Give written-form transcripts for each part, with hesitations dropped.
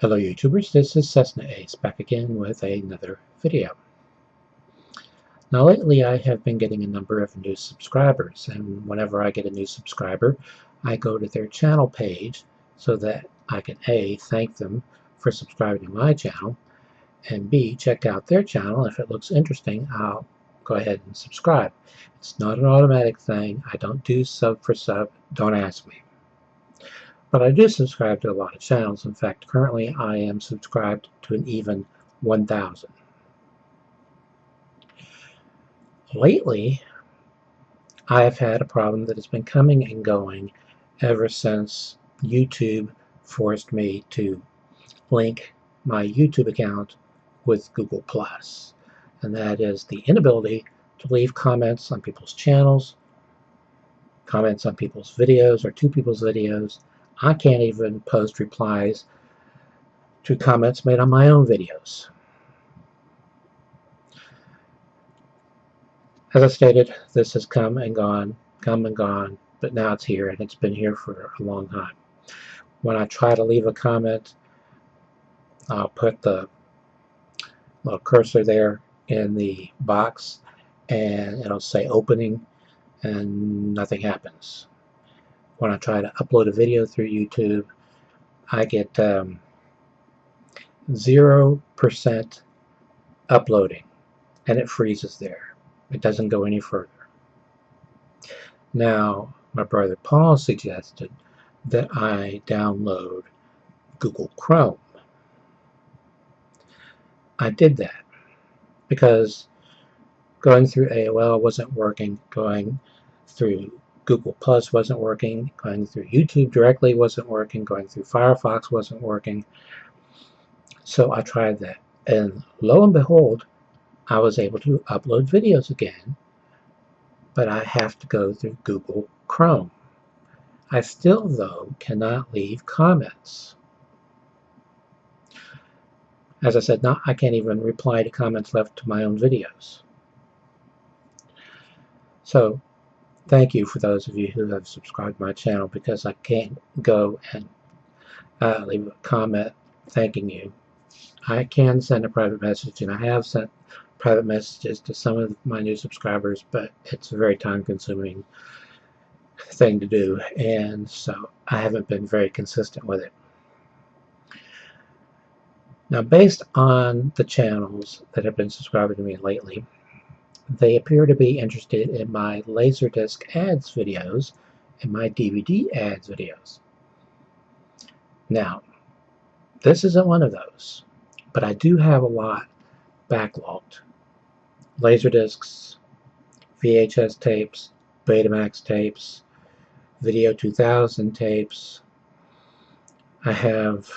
Hello YouTubers, this is Cessnaace back again with another video. Now lately I have been getting a number of new subscribers, and whenever I get a new subscriber I go to their channel page so that I can A, thank them for subscribing to my channel, and B, check out their channel. If it looks interesting, I'll go ahead and subscribe. It's not an automatic thing. I don't do sub for sub, don't ask me. But I do subscribe to a lot of channels. In fact, currently I am subscribed to an even 1,000. Lately, I have had a problem that has been coming and going ever since YouTube forced me to link my YouTube account with Google+. And that is the inability to leave comments on people's channels, comments on people's videos or to people's videos. I can't even post replies to comments made on my own videos. As I stated, this has come and gone, but now it's here, and it's been here for a long time. When I try to leave a comment, I'll put the little cursor there in the box, and it'll say opening, and nothing happens. When I try to upload a video through YouTube, I get 0% uploading, and it freezes there. It doesn't go any further. Now, my brother Paul suggested that I download Google Chrome. I did that because going through AOL wasn't working, going through Google Plus wasn't working, going through YouTube directly wasn't working, going through Firefox wasn't working. So I tried that, and lo and behold, I was able to upload videos again, but I have to go through Google Chrome. I still, though, cannot leave comments. As I said, now I can't even reply to comments left to my own videos. So, thank you for those of you who have subscribed to my channel, because I can't go and leave a comment thanking you. I can send a private message, and I have sent private messages to some of my new subscribers, but it's a very time-consuming thing to do, and so I haven't been very consistent with it. Now, based on the channels that have been subscribing to me lately, they appear to be interested in my Laserdisc ads videos and my DVD ads videos. Now, this isn't one of those, but I do have a lot backlogged. Laserdiscs, VHS tapes, Betamax tapes, Video 2000 tapes. I have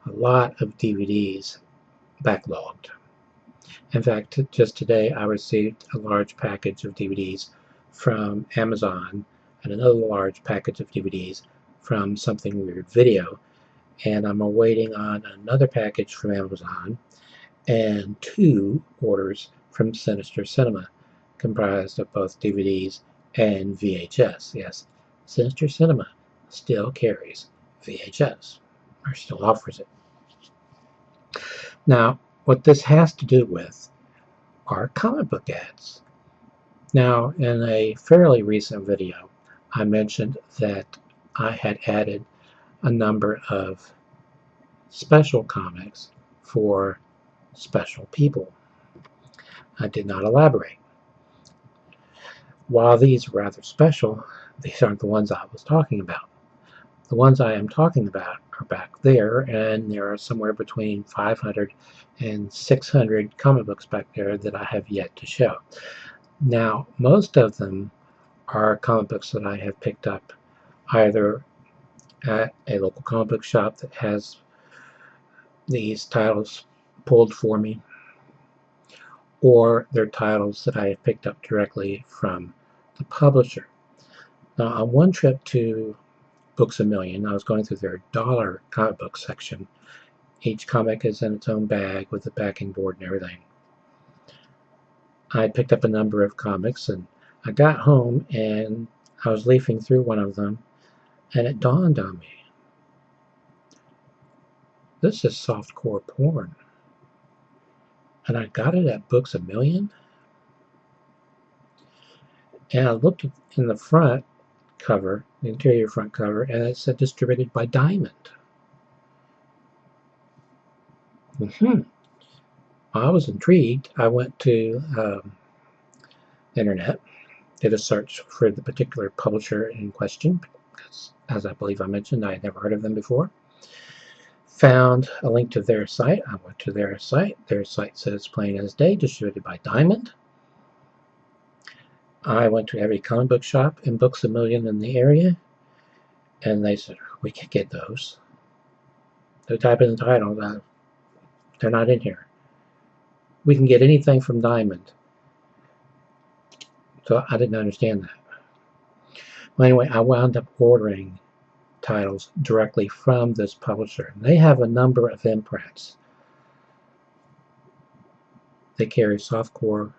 a lot of DVDs backlogged. In fact, just today I received a large package of DVDs from Amazon and another large package of DVDs from Something Weird Video, and I'm awaiting on another package from Amazon and 2 orders from Sinister Cinema, comprised of both DVDs and VHS. Yes, Sinister Cinema still carries VHS, or still offers it. Now, what this has to do with are comic book ads. Now, in a fairly recent video, I mentioned that I had added a number of special comics for special people. I did not elaborate. While these are rather special, these aren't the ones I was talking about. The ones I am talking about are back there, and there are somewhere between 500 and 600 comic books back there that I have yet to show. Now, most of them are comic books that I have picked up either at a local comic book shop that has these titles pulled for me, or they're titles that I have picked up directly from the publisher. Now, on one trip to Books A Million, I was going through their dollar comic book section. Each comic is in its own bag with the backing board and everything. I picked up a number of comics, and I got home and I was leafing through one of them, and it dawned on me. This is softcore porn. And I got it at Books A Million. And I looked in the front cover, the interior front cover, and it said distributed by Diamond. I was intrigued. I went to the internet, did a search for the particular publisher in question, because, as I believe I mentioned, I had never heard of them before. Found a link to their site. I went to their site. Their site says plain as day, distributed by Diamond. I went to every comic book shop and Books A Million in the area, and they said, we can't get those. They type in the title, they're not in here. We can get anything from Diamond. So I didn't understand that. Well, anyway, I wound up ordering titles directly from this publisher. They have a number of imprints. They carry softcore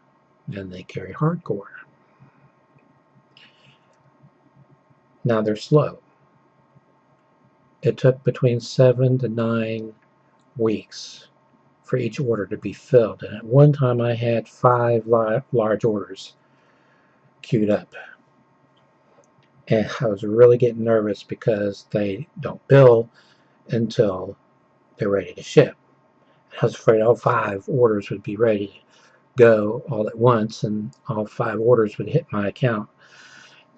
and they carry hardcore. Now they're slow. It took between 7 to 9 weeks for each order to be filled, and at one time I had 5 large orders queued up, and I was really getting nervous because they don't bill until they're ready to ship. I was afraid all 5 orders would be ready to go all at once, and all 5 orders would hit my account,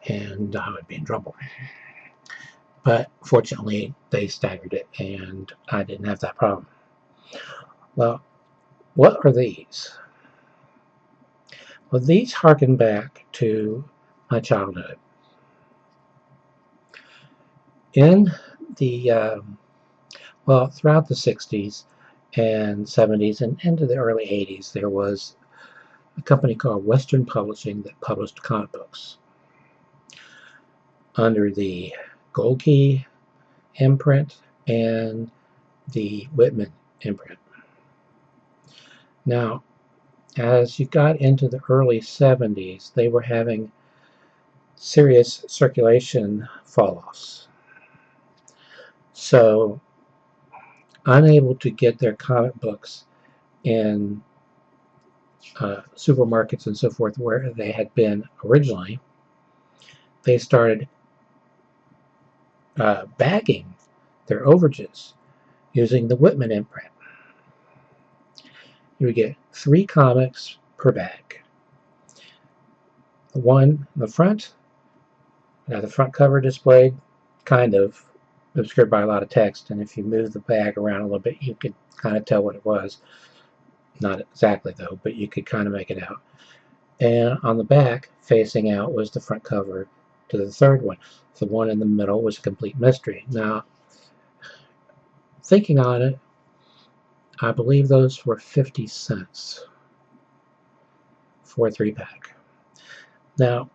and I would be in trouble. But fortunately, they staggered it, and I didn't have that problem. Well, what are these? Well, these harken back to my childhood. In the, throughout the 60s and 70s and into the early 80s, there was a company called Western Publishing that published comic books under the Gold Key imprint and the Whitman imprint. Now, as you got into the early 70s, they were having serious circulation fall-offs. So, unable to get their comic books in supermarkets and so forth where they had been originally, they started bagging their overages using the Whitman imprint. You would get 3 comics per bag. The one in the front, the front cover displayed, kind of obscured by a lot of text, and if you move the bag around a little bit, you could kind of tell what it was. Not exactly though, but you could kind of make it out. And on the back, facing out, was the front cover to the third one. The one in the middle was a complete mystery. Now, thinking on it, I believe those were 50 cents for a 3-pack. Now,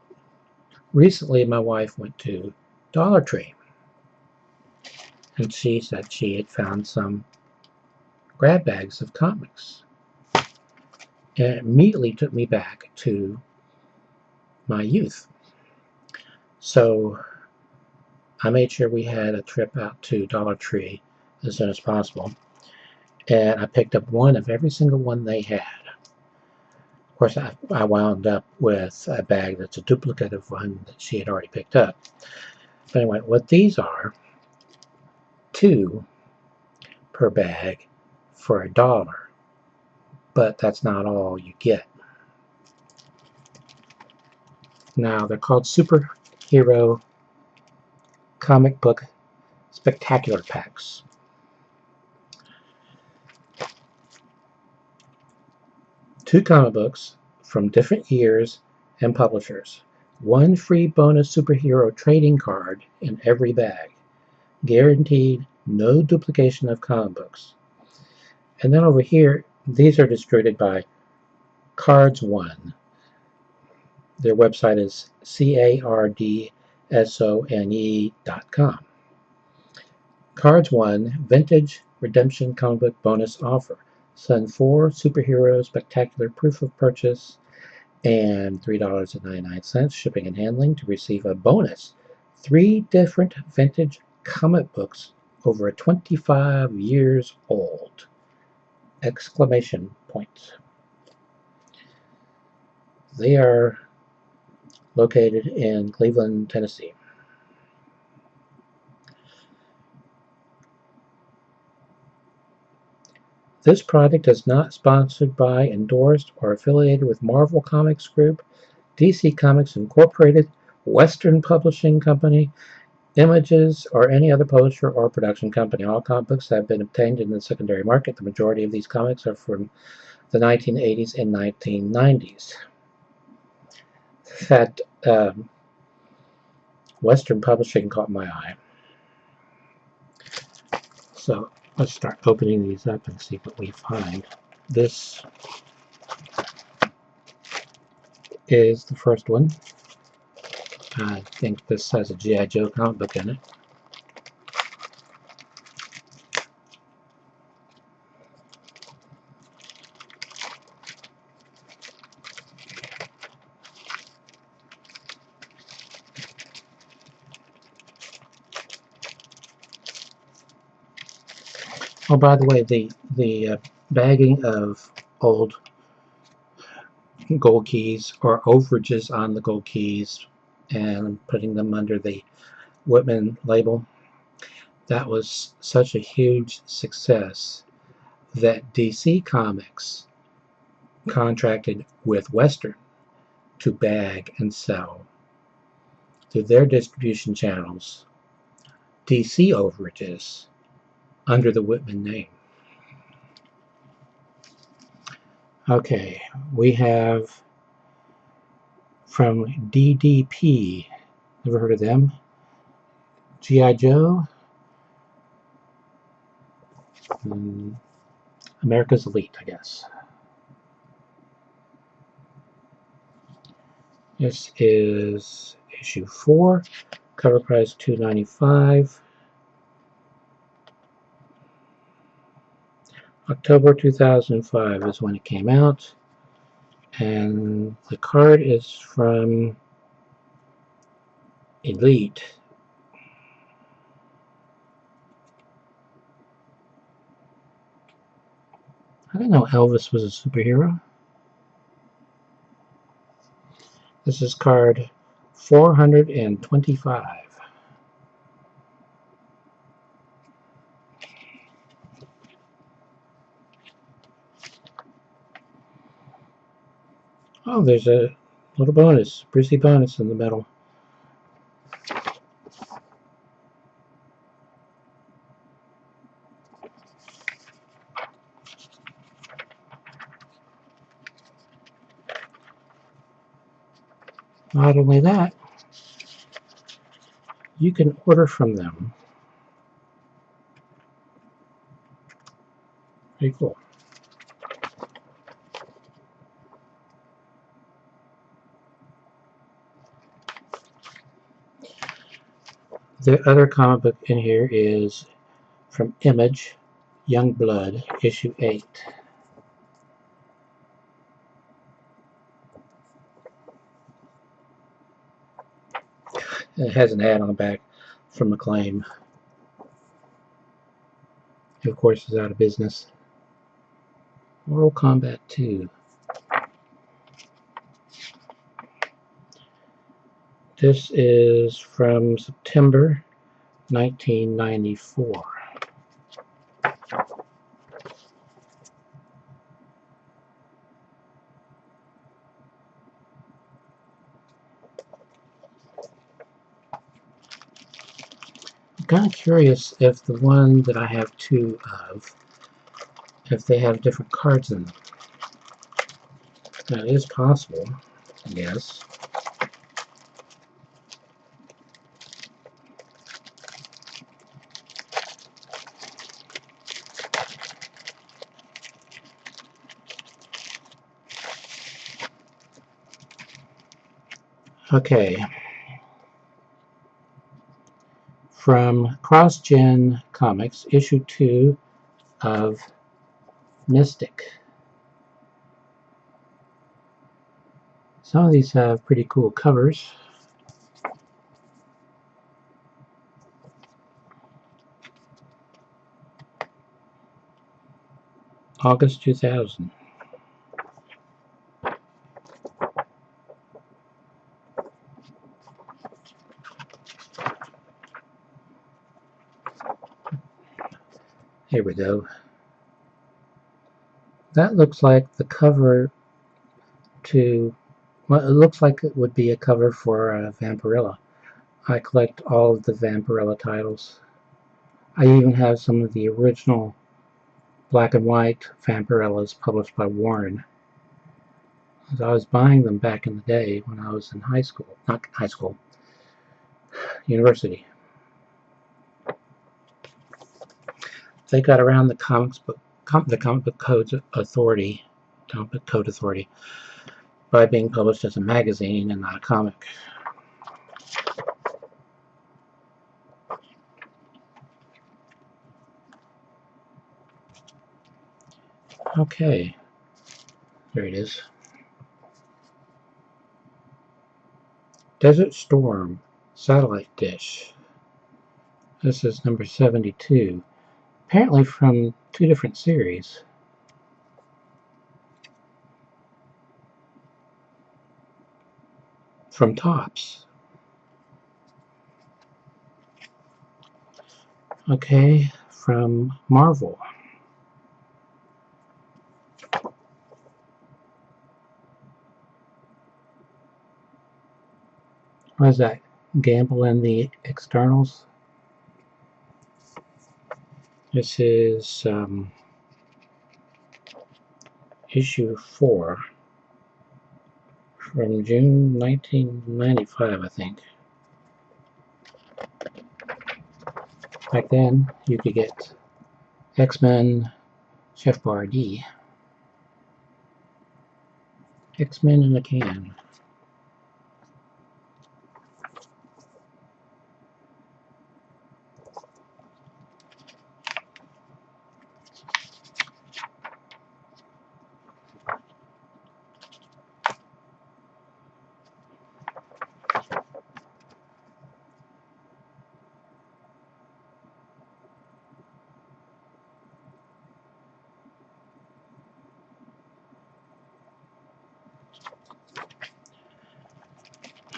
recently my wife went to Dollar Tree, and she said she had found some grab bags of comics. And it immediately took me back to my youth. So I made sure we had a trip out to Dollar Tree as soon as possible, and I picked up one of every single one they had. Of course, I wound up with a bag that's a duplicate of one that she had already picked up. But anyway, what these are, 2 per bag for $1. But that's not all you get. Now, they're called Superhero Comic Book Spectacular Packs. Two comic books from different years and publishers. 1 free bonus superhero trading card in every bag. Guaranteed no duplication of comic books. And then over here, these are distributed by Cards One. Their website is cardsone.com. Cards One Vintage Redemption Comic Book Bonus Offer. Send 4 superhero spectacular proof of purchase and $3.99 shipping and handling to receive a bonus 3 different vintage comic books over 25 years old! Exclamation point. They are located in Cleveland, Tennessee. This product is not sponsored by, endorsed, or affiliated with Marvel Comics Group, DC Comics Incorporated, Western Publishing Company, Images, or any other publisher or production company. All comic books have been obtained in the secondary market. The majority of these comics are from the 1980s and 1990s. That Western Publishing caught my eye. So let's start opening these up and see what we find. This is the first one. I think this has a G.I. Joe comic book in it. Oh, by the way, the bagging of old gold keys or overages on the gold keys and putting them under the Whitman label, that was such a huge success that DC Comics contracted with Western to bag and sell through their distribution channels DC overages under the Whitman name. Okay, we have from DDP, never heard of them, G.I. Joe, America's Elite, I guess. This is issue 4, cover price $2.95. October 2005 is when it came out, and the card is from Elite. I didn't know Elvis was a superhero. This is card 425. Oh, there's a little bonus, Brucey bonus in the middle. Not only that, you can order from them. Pretty cool. The other comic book in here is from Image, Young Blood, issue 8. It has an ad on the back from Acclaim. It, of course, is out of business. Mortal Kombat 2. This is from September 1994. I'm kind of curious if the one that I have 2 of, if they have different cards in them. Now, it is possible, I guess. Okay. From CrossGen Comics, issue 2 of Mystic. Some of these have pretty cool covers. August 2000. Here we go. That looks like the cover to, well, it looks like it would be a cover for Vampirella. I collect all of the Vampirella titles. I even have some of the original black and white Vampirellas published by Warren. As I was buying them back in the day when I was in high school, not high school, university. They got around the comic book code authority by being published as a magazine and not a comic. Okay, there it is. Desert Storm satellite dish. This is number 72. Apparently from two different series. From Topps. Okay, from Marvel. What is that? Gamble in the Externals? This is issue 4 from June 1995, I think. Back then, you could get X-Men, Chef Boyardee. X-Men in a can.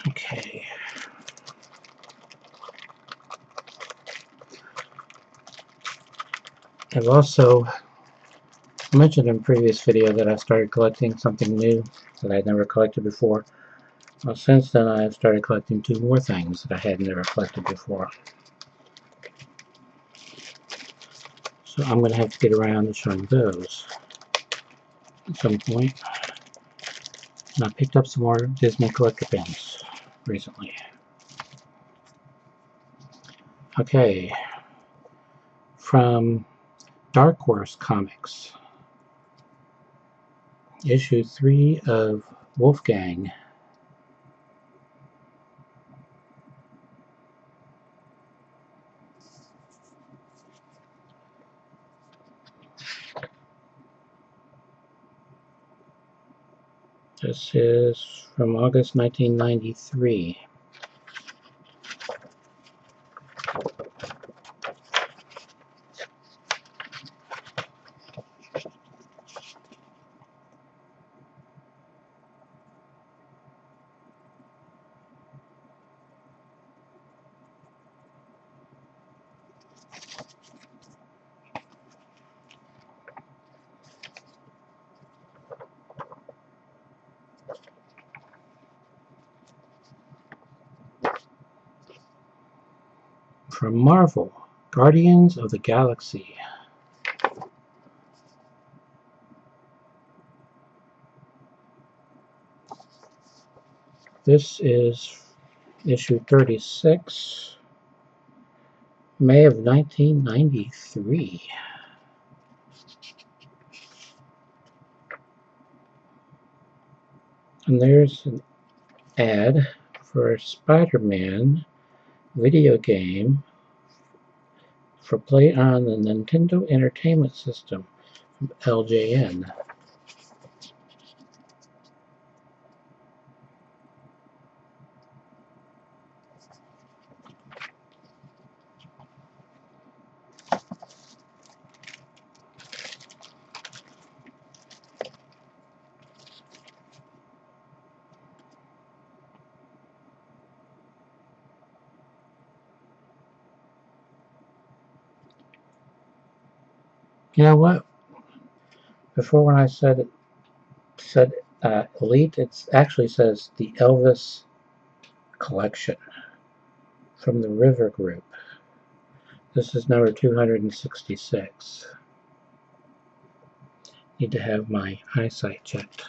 Okay. I've also mentioned in a previous video that I started collecting something new that I'd never collected before. Well, since then I've started collecting 2 more things that I had never collected before. So I'm going to have to get around to showing those at some point. And I picked up some more Disney collector pins recently. Okay, from Dark Horse Comics, issue 3 of Wolfgang. This is from August 1993. From Marvel, Guardians of the Galaxy. This is issue 36, May of 1993. And there's an ad for a Spider-Man video game for play on the Nintendo Entertainment System from LJN. You know what? Before when I said Elite, it actually says the Elvis Collection from the River Group. This is number 266. Need to have my eyesight checked.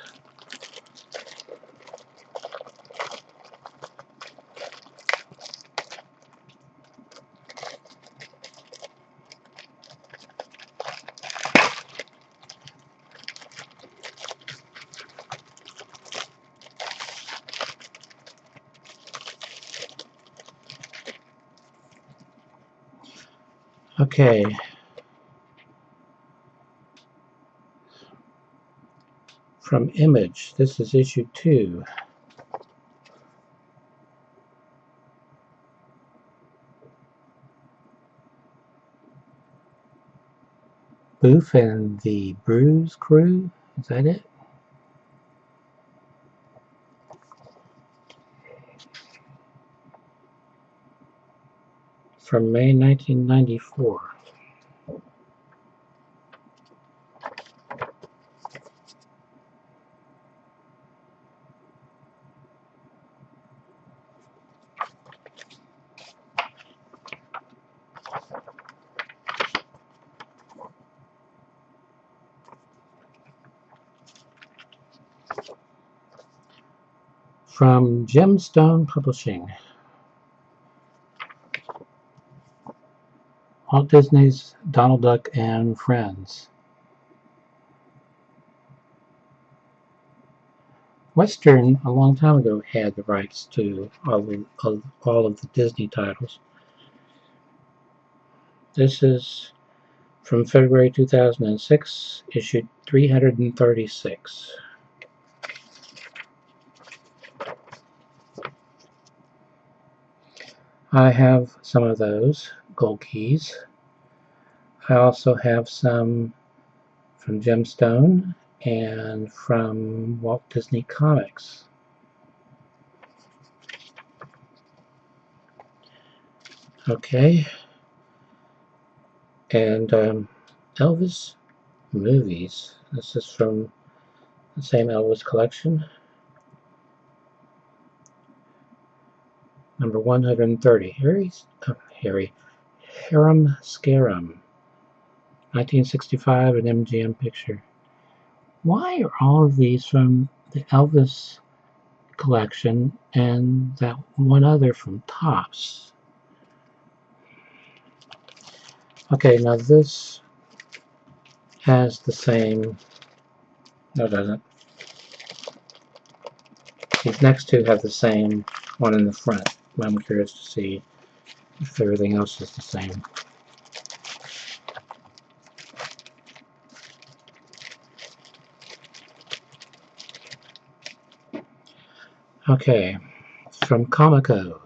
Okay. From Image, this is issue 2. Boof and the Bruise Crew? Is that it? From May 1994. From Gemstone Publishing. Walt Disney's Donald Duck and Friends. Western, a long time ago, had the rights to all of the Disney titles. This is from February 2006, issue 336. I have some of those gold keys. I also have some from Gemstone and from Walt Disney Comics. Okay. And Elvis movies. This is from the same Elvis collection. Number 130. Harum Scarum. 1965, an MGM picture. Why are all of these from the Elvis collection and that one other from Topps? Okay, now this has the same. No, it doesn't. These next two have the same one in the front. I'm curious to see if everything else is the same. Okay, from Comico.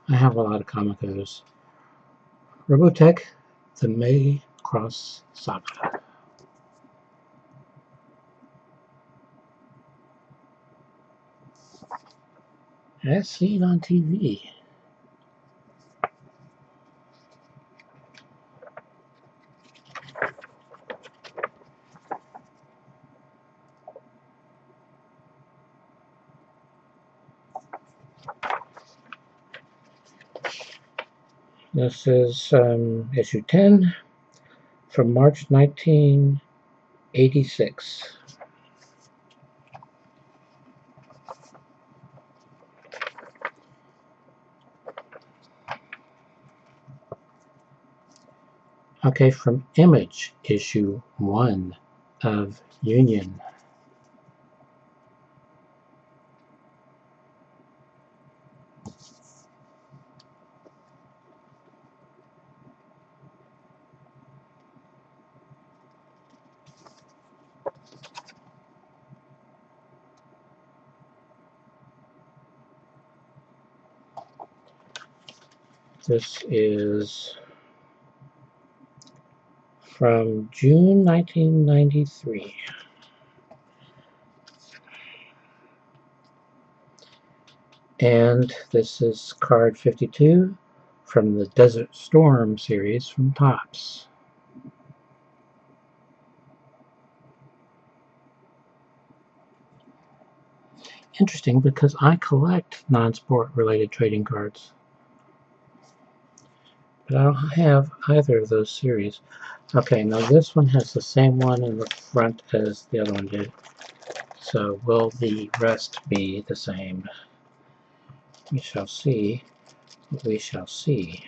I have a lot of Comicos. Robotech, the May Cross Saga. As seen on TV. This is issue 10 from March 1986. Okay, from Image, issue 1 of Union. This is from June 1993. And this is card 52 from the Desert Storm series from Topps. interesting because I collect non-sport related trading cards, but I don't have either of those series. Okay, now this one has the same one in the front as the other one did. So will the rest be the same? We shall see. We shall see.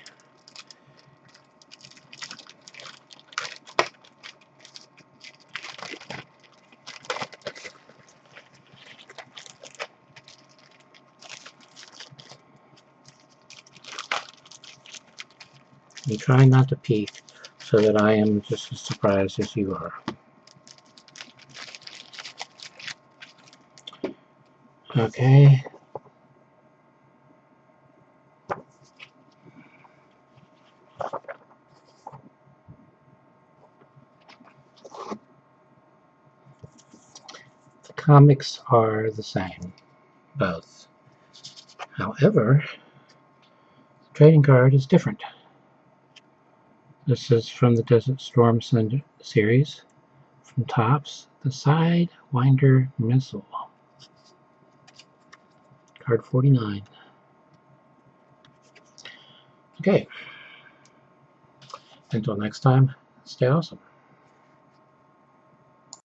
I'm trying not to peek so that I am just as surprised as you are. Okay. The comics are the same, both. However, the trading card is different. This is from the Desert Storm series, from Topps, the Sidewinder Missile. Card 49. Okay. Until next time, stay awesome.